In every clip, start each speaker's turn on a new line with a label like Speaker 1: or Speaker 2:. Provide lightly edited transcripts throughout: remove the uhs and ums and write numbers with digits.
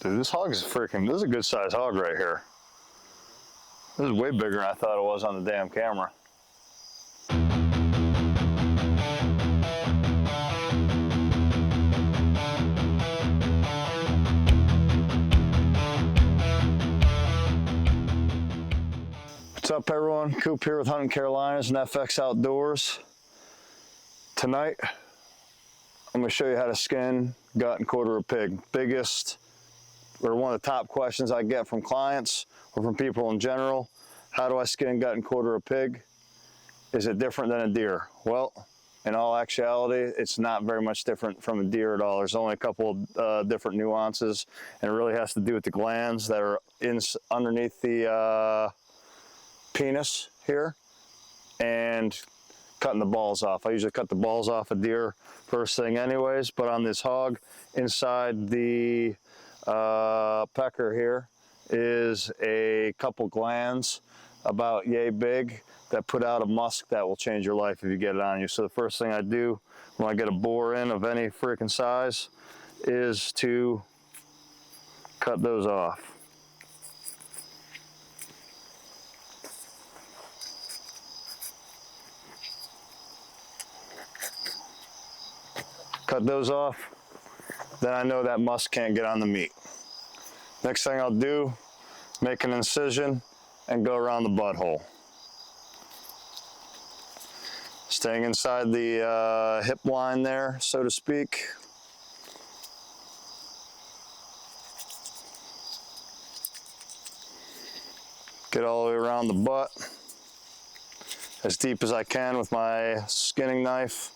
Speaker 1: Dude, this hog is freaking, this is a good size hog right here. This is way bigger than I thought it was on the damn camera. What's up everyone? Coop here with Hunting Carolinas and FX Outdoors. Tonight, I'm gonna show you how to skin, gut, and quarter a pig. Biggest, or one of the top questions I get from clients or from people in general. How do I skin, gut, and quarter a pig? Is it different than a deer? Well, in all actuality, it's not very much different from a deer at all. There's only a couple of different nuances, and it really has to do with the glands that are underneath the penis here, and cutting the balls off. I usually cut the balls off a deer first thing anyways, but on this hog, inside the pecker here is a couple glands about yay big that put out a musk that will change your life if you get it on you. So the first thing I do when I get a boar in of any freaking size is to cut those off. Cut those off, then I know that musk can't get on the meat. Next thing I'll do, make an incision and go around the butthole. Staying inside the hip line there, so to speak. Get all the way around the butt, as deep as I can with my skinning knife.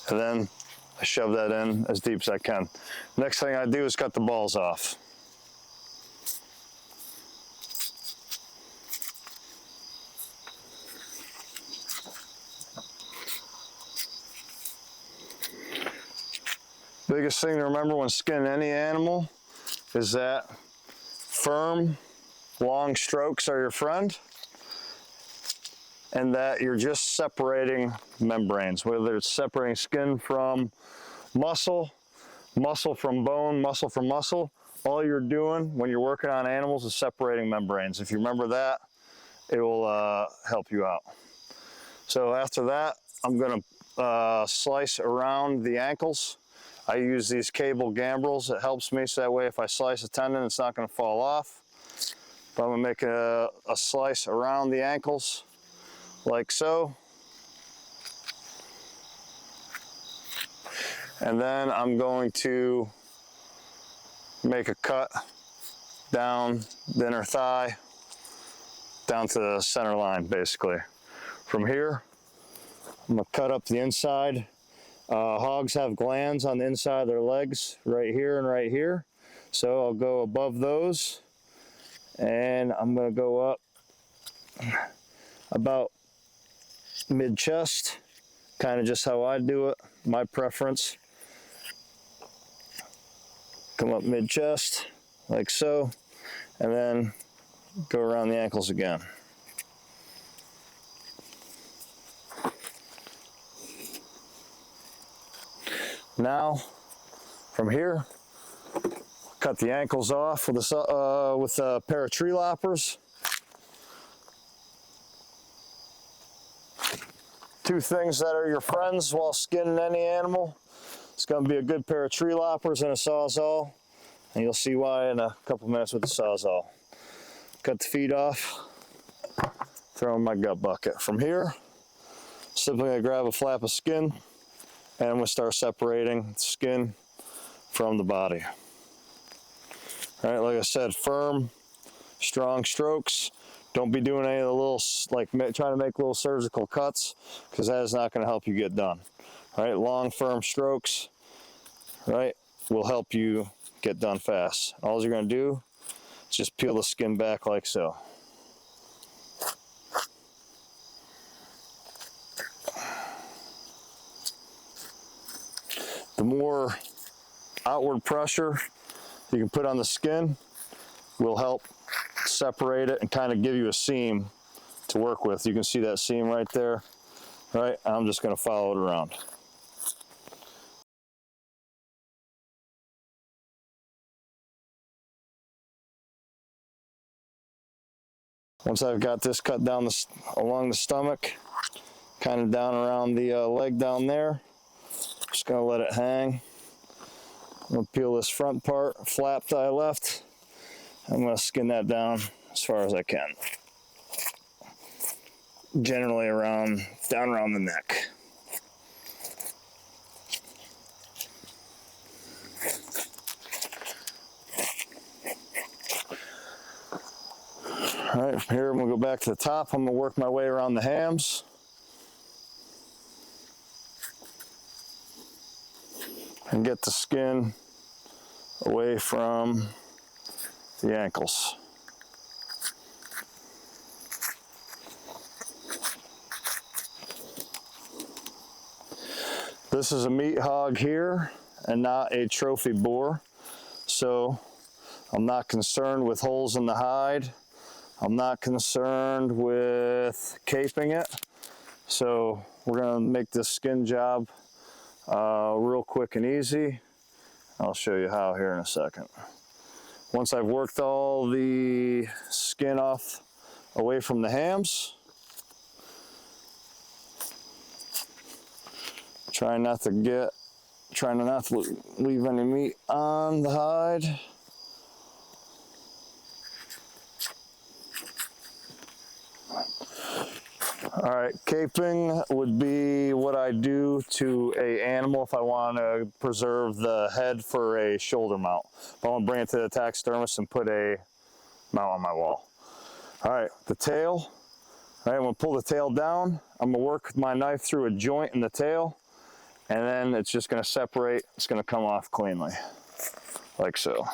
Speaker 1: And then I shove that in as deep as I can. Next thing I do is cut the balls off. Biggest thing to remember when skinning any animal is that firm, long strokes are your friend, and that you're just separating membranes, whether it's separating skin from muscle, muscle from bone, muscle from muscle. All you're doing when you're working on animals is separating membranes. If you remember that, it will help you out. So after that, I'm gonna slice around the ankles. I use these cable gambrels. It helps me so that way if I slice a tendon, it's not gonna fall off. But I'm gonna make a slice around the ankles, like so. And then I'm going to make a cut down the inner thigh, down to the center line, basically. From here, I'm gonna cut up the inside. Hogs have glands on the inside of their legs, right here and right here. So I'll go above those, and I'm gonna go up about mid-chest, kind of just how I do it, my preference. Come up mid-chest, like so, and then go around the ankles again. Now, from here, cut the ankles off with a pair of tree loppers. Two things that are your friends while skinning any animal. It's going to be a good pair of tree loppers and a sawzall, and you'll see why in a couple minutes with the sawzall. Cut the feet off, throw in my gut bucket. From here, simply going to grab a flap of skin, and I'm going to start separating the skin from the body. All right, like I said, firm, strong strokes. Don't be doing any of the little, like trying to make little surgical cuts, because that is not going to help you get done. All right, long, firm strokes, right, will help you get done fast. All you're going to do is just peel the skin back like so. The more outward pressure you can put on the skin will help separate it and kind of give you a seam to work with. You can see that seam right there. right? I'm just gonna follow it around. Once I've got this cut down along the stomach, kind of down around the leg down there, just gonna let it hang. I'm gonna peel this front part, flap that I left. I'm gonna skin that down as far as I can. Generally down around the neck. All right, from here I'm gonna go back to the top. I'm gonna work my way around the hams. And get the skin away from the ankles. This is a meat hog here and not a trophy boar, so I'm not concerned with holes in the hide. I'm not concerned with caping it. So we're gonna make this skin job real quick and easy. I'll show you how here in a second. Once I've worked all the skin off away from the hams, trying not to leave any meat on the hide. All right, caping would be what I do to an animal if I want to preserve the head for a shoulder mount. If I want to bring it to the taxidermist and put a mount on my wall. All right, the tail. All right, I'm gonna pull the tail down. I'm gonna work my knife through a joint in the tail, and then it's just gonna separate. It's gonna come off cleanly, like so.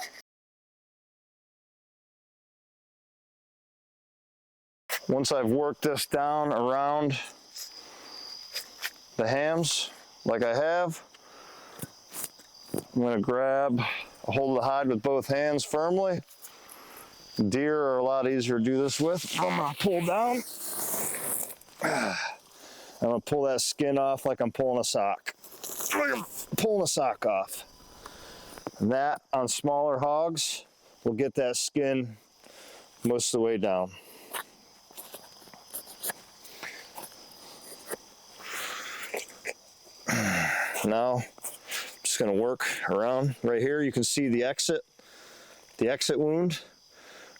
Speaker 1: Once I've worked this down around the hams, like I have, I'm gonna grab a hold of the hide with both hands firmly. Deer are a lot easier to do this with. I'm gonna pull down. I'm gonna pull that skin off like I'm pulling a sock. Pulling a sock off. And that, on smaller hogs, will get that skin most of the way down. Now, I'm just gonna work around right here. You can see the exit wound.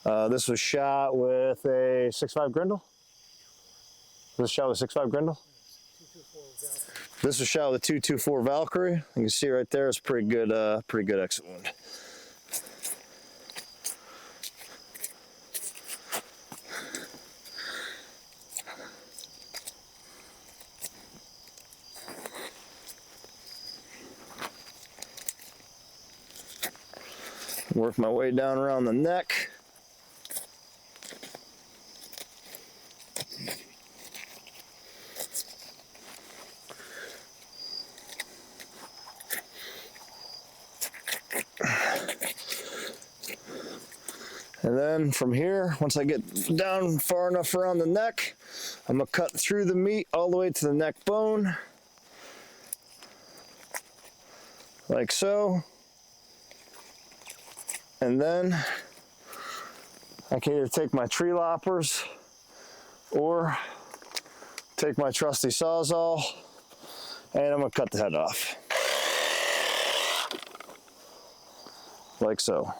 Speaker 1: This was shot with a 6.5 Grindle. This was shot with a 6.5 Grindle. This was shot with a 224 Valkyrie. You can see right there, it's pretty good exit wound. Work my way down around the neck. And then from here, once I get down far enough around the neck, I'm gonna cut through the meat all the way to the neck bone, like so. And then I can either take my tree loppers or take my trusty Sawzall, and I'm gonna cut the head off, like so.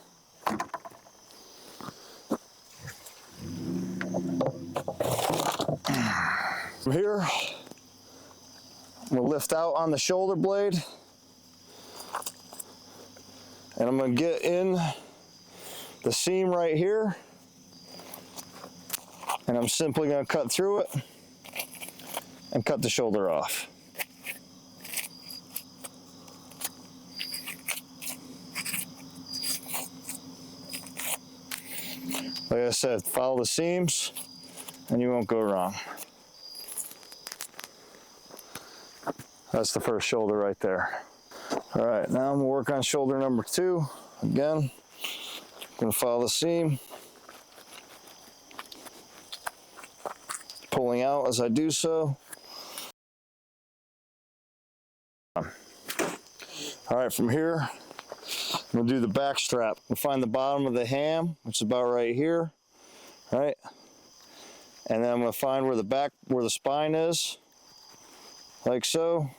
Speaker 1: From here, I'm gonna lift out on the shoulder blade, and I'm gonna get in the seam right here, and I'm simply gonna cut through it and cut the shoulder off. Like I said, follow the seams and you won't go wrong. That's the first shoulder right there. All right, now I'm gonna work on shoulder number 2. Again, I'm gonna follow the seam, pulling out as I do so. All right, from here, I'm gonna do the back strap. We'll find the bottom of the ham, which is about right here, right? And then I'm gonna find where the spine is, like so.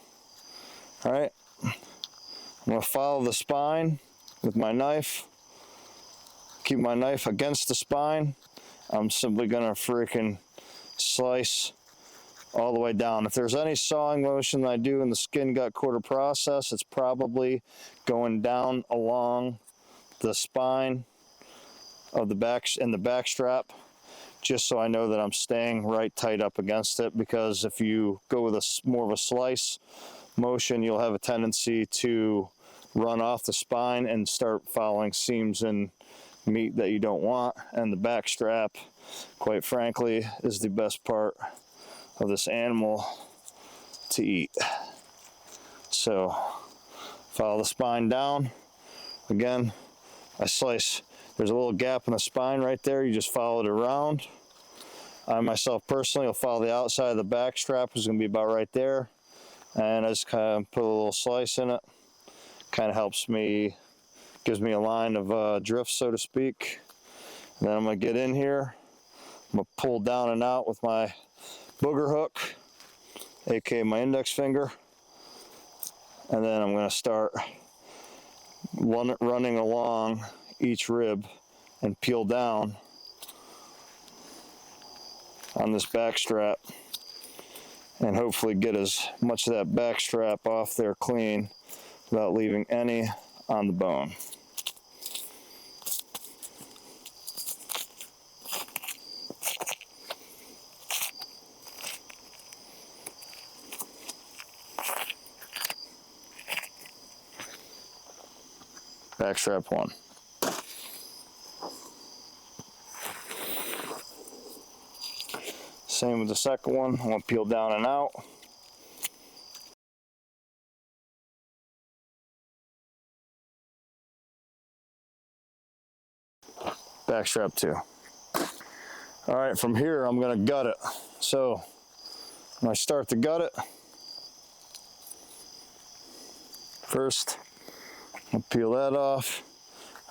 Speaker 1: All right, I'm gonna follow the spine with my knife. Keep my knife against the spine. I'm simply gonna freaking slice all the way down. If there's any sawing motion that I do in the skin gut quarter process, it's probably going down along the spine of the back and the back strap, just so I know that I'm staying right tight up against it, because if you go with more of a slice motion, you'll have a tendency to run off the spine and start following seams and meat that you don't want. And the back strap, quite frankly, is the best part of this animal to eat. So follow the spine down. Again, I slice. There's a little gap in the spine right there. You just follow it around. I myself personally will follow the outside of the back strap, which is going to be about right there, and I just kind of put a little slice in it. Kind of helps me, gives me a line of drift, so to speak. And then I'm going to get in here. I'm going to pull down and out with my booger hook, aka my index finger, and then I'm going to start running along each rib and peel down on this back strap, and hopefully get as much of that back strap off there clean without leaving any on the bone. Back strap one. Same with the second one. I'm going to peel down and out. Back strap two. All right, from here I'm going to gut it. So when I start to gut it, first I'll peel that off.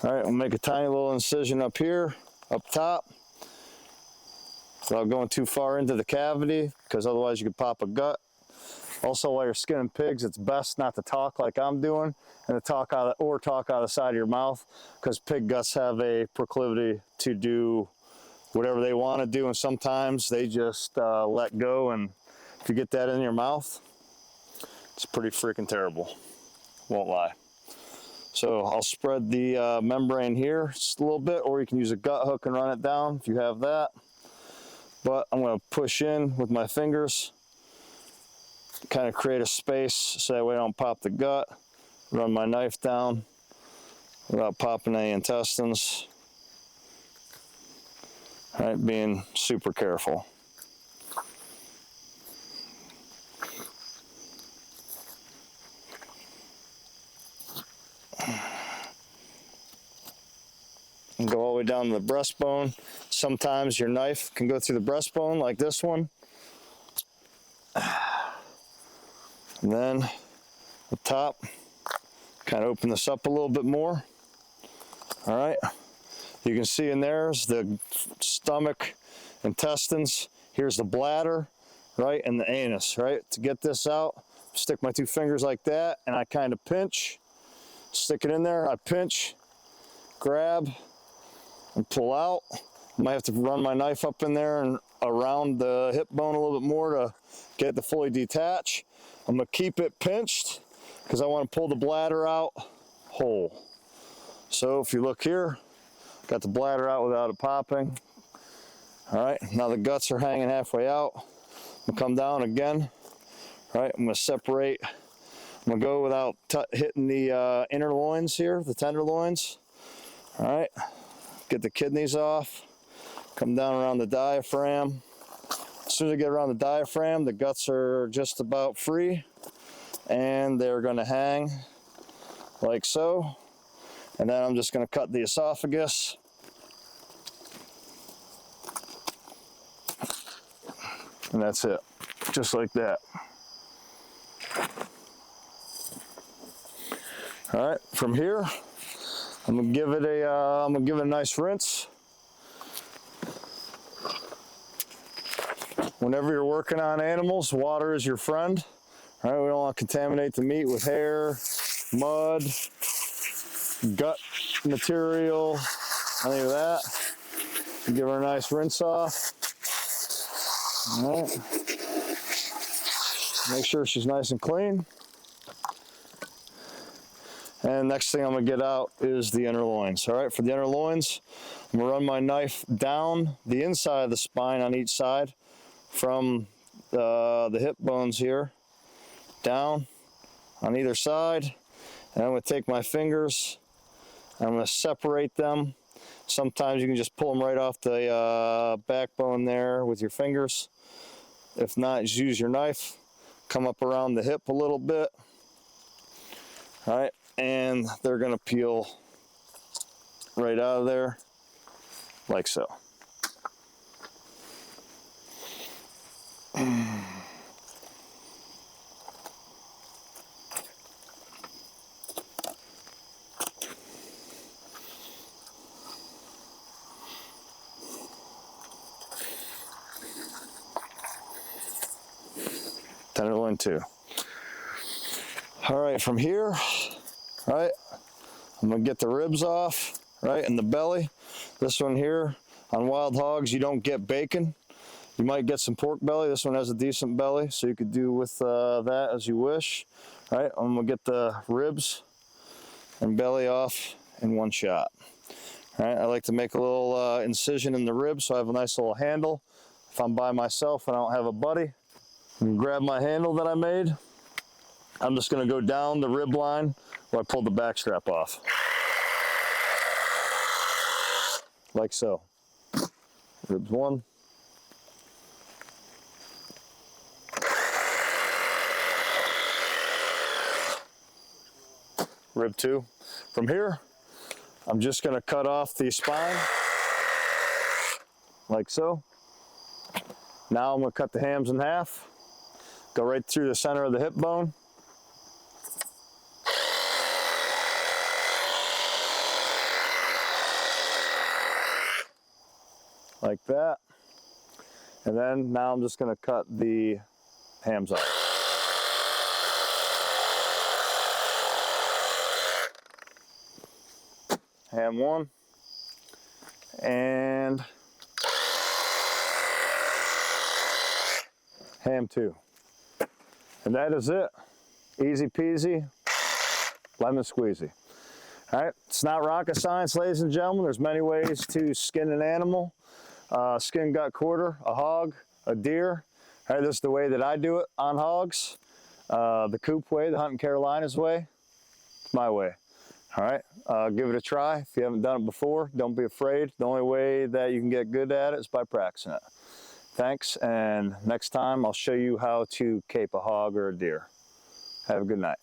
Speaker 1: All right, I'll make a tiny little incision up here, up top, without going too far into the cavity, because otherwise you could pop a gut. Also, while you're skinning pigs, it's best not to talk like I'm doing, and to talk out of the side of your mouth, because pig guts have a proclivity to do whatever they want to do, and sometimes they just let go, and if you get that in your mouth, it's pretty freaking terrible. Won't lie. So I'll spread the membrane here just a little bit, or you can use a gut hook and run it down if you have that. But I'm going to push in with my fingers, kind of create a space so that way I don't pop the gut. Run my knife down without popping any intestines. All right, being super careful. And go all the way down to the breastbone. Sometimes your knife can go through the breastbone like this one. And then the top, kind of open this up a little bit more. All right, you can see in there's the stomach, intestines. Here's the bladder, right, and the anus, right? To get this out, stick my two fingers like that, and I kind of pinch, stick it in there. I pinch, grab, and pull out. I might have to run my knife up in there and around the hip bone a little bit more to get it to fully detach. I'm gonna keep it pinched because I want to pull the bladder out whole. So if you look here, got the bladder out without it popping. All right, now the guts are hanging halfway out. I'm gonna come down again. All right, I'm gonna separate. I'm gonna go without hitting the inner loins here, the tenderloins. All right, get the kidneys off. Come down around the diaphragm. As soon as I get around the diaphragm, the guts are just about free, and they're gonna hang like so. And then I'm just gonna cut the esophagus. And that's it, just like that. All right, from here, I'm gonna give it a nice rinse. Whenever you're working on animals, water is your friend. All right, we don't want to contaminate the meat with hair, mud, gut material, any of that. Give her a nice rinse off. All right. Make sure she's nice and clean. And next thing I'm gonna get out is the inner loins. All right, for the inner loins, I'm gonna run my knife down the inside of the spine on each side from the hip bones here, down on either side. And I'm gonna take my fingers, I'm gonna separate them. Sometimes you can just pull them right off the backbone there with your fingers. If not, just use your knife. Come up around the hip a little bit. All right, and they're gonna peel right out of there, like so. Tenderloin 2. All right, from here, all right, I'm gonna get the ribs off, right, and the belly. This one here, on wild hogs, you don't get bacon. You might get some pork belly. This one has a decent belly, so you could do with that as you wish. All right, I'm gonna get the ribs and belly off in one shot. All right, I like to make a little incision in the ribs so I have a nice little handle. If I'm by myself and I don't have a buddy, I'm gonna grab my handle that I made. I'm just gonna go down the rib line where I pulled the back strap off. Like so. Ribs 1. Rib 2. From here, I'm just gonna cut off the spine, like so. Now I'm gonna cut the hams in half, go right through the center of the hip bone. Like that. And then now I'm just gonna cut the hams off. Ham 1 and ham 2. And that is it. Easy peasy, lemon squeezy. All right, it's not rocket science, ladies and gentlemen. There's many ways to skin an animal. Skin, gut, quarter, a hog, a deer. All right, this is the way that I do it on hogs. The coop way, the hunting Carolinas way, it's my way. All right, give it a try. If you haven't done it before, don't be afraid. The only way that you can get good at it is by practicing it. Thanks, and next time I'll show you how to cape a hog or a deer. Have a good night.